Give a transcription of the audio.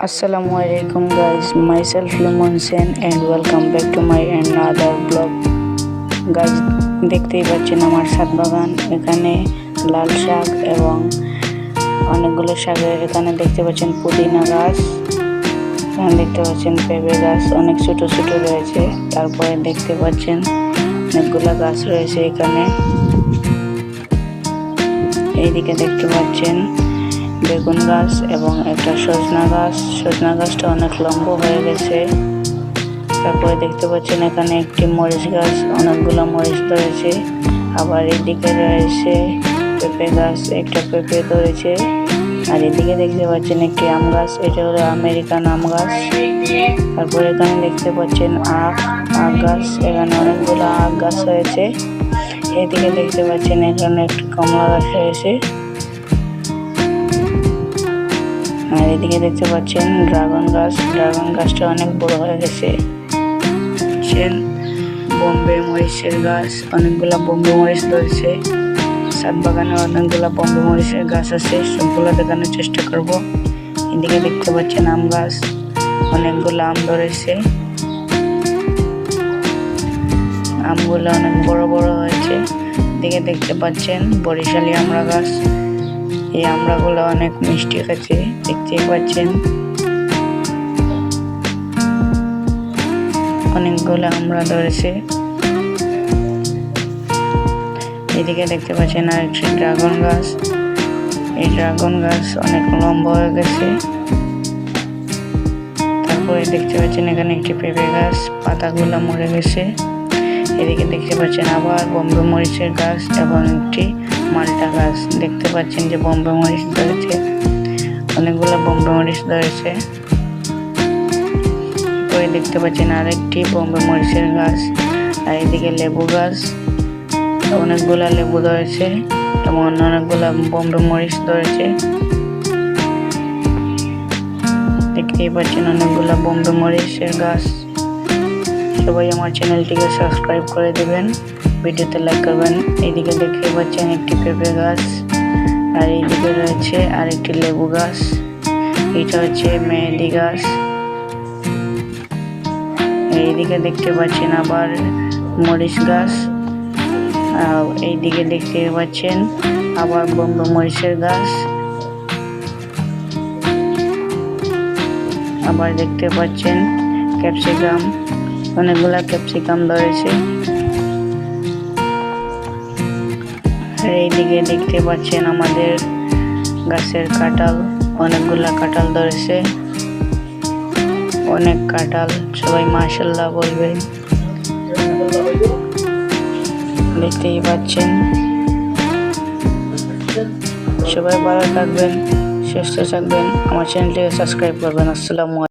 Assalamualaikum guys, myself Lumon Sen and welcome back to my another vlog. Guys, দেখতেই পাচ্ছেন আমার ছাদ বাগান। এখানে লাল শাক এবং অনেকগুলো শাকের এখানে দেখতে পাচ্ছেন পুদিনা গাছ, এখানে দেখতে পাচ্ছেন পেঁপে গাছ অনেক ছোট ছোট রয়েছে। তারপরে দেখতে পাচ্ছেন অনেকগুলো গাছ রয়েছে এখানে। এইদিকে দেখতে পাচ্ছেন বেগুন গাছ এবং একটা সজনা গাছটা অনেক লম্বা হয়ে গেছে। তারপরে দেখতে পাচ্ছেন এখানে একটি মরিচ গাছ, অনেকগুলো মরিচ ধরেছে। আবার এদিকে রয়েছে পেঁপে গাছ, একটা পেঁপে ধরেছে। আর এদিকে দেখতে পাচ্ছেন একটি আম গাছ, এটা হলো আমেরিকান আম গাছ। তারপরে এখানে দেখতে পাচ্ছেন আখ গাছ, এখানে অনেকগুলো আখ গাছ হয়েছে। এদিকে দেখতে পাচ্ছেন এখানে একটি কমলা গাছ রয়েছে। আর এদিকে দেখতে পাচ্ছেন ড্রাগন গাছটা অনেক বড় হয়ে গেছে। বোম্বে মরিচের গাছ, অনেকগুলা বোম্বে মরিচ ধরেছে। ছাদ বাগানে অনেকগুলা বোম্বে মরিচের গাছ আছে, সবগুলো দেখানোর চেষ্টা করব। এদিকে দেখতে পাচ্ছেন আম গাছ, অনেকগুলো আম ধরেছে। আমগুলো অনেক বড় বড় হয়েছে। এদিকে দেখতে পাচ্ছেন বরিশালি আমড়া গাছ, এই আমড়াগুলো অনেক মিষ্টি খেতে, দেখতেই পাচ্ছেন অনেকগুলো আমড়া ধরেছে। এদিকে দেখতে পাচ্ছেন আরেকটি ড্রাগন গাছ, এই ড্রাগন গাছ অনেক লম্বা হয়ে গেছে। তারপরে দেখতে পাচ্ছেন এখানে একটি পেঁপে গাছ, পাতাগুলো মরে গেছে। এদিকে দেখতে পাচ্ছেন আবার বোম্বে মরিচের গাছ এবং একটি মালটা গাছ, দেখতে পাচ্ছেন যে বোম্বে মরিচ ধরেছে, অনেকগুলো বোম্বে মরিচ ধরেছে। পরে দেখতে পাচ্ছেন আরেকটি বোম্বে মরিচের গাছ। আর এদিকে লেবু গাছ, অনেকগুলা লেবু ধরেছে এবং অনেকগুলা বোম্বে মরিচ ধরেছে। দেখতেই পাচ্ছেন অনেকগুলা বোম্বে মরিচের গাছ। সবাই আমার চ্যানেলটিকে সাবস্ক্রাইব করে দেবেন, ভিডিওতে লাইক করবেন। এইদিকে দেখতে পাচ্ছেন একটি পেঁপে গাছ, আর এইদিকে রয়েছে আরেকটি লেবু গাছ, এটা হচ্ছে মেহেদি গাছ। এইদিকে দেখতে পাচ্ছেন আবার মরিচ গাছ, এইদিকে দেখতে পাচ্ছেন আবার বোম্বে মরিচের গাছ। আবার দেখতে পাচ্ছেন ক্যাপসিকাম, অনেকগুলা ক্যাপসিকাম ধরেছে। এইদিকে দেখতে পাচ্ছেন আমাদের গাছের কাঁঠাল, অনেকগুলা কাঁঠাল ধরেছে, অনেক কাঁঠাল, সবাই মাশাআল্লাহ বলবেন। দেখতেই পাচ্ছেন, সবাই ভালো থাকবেন, সুস্থ থাকবেন, আমার চ্যানেলটিকে সাবস্ক্রাইব করবেন। আসসালামু আলাইকুম।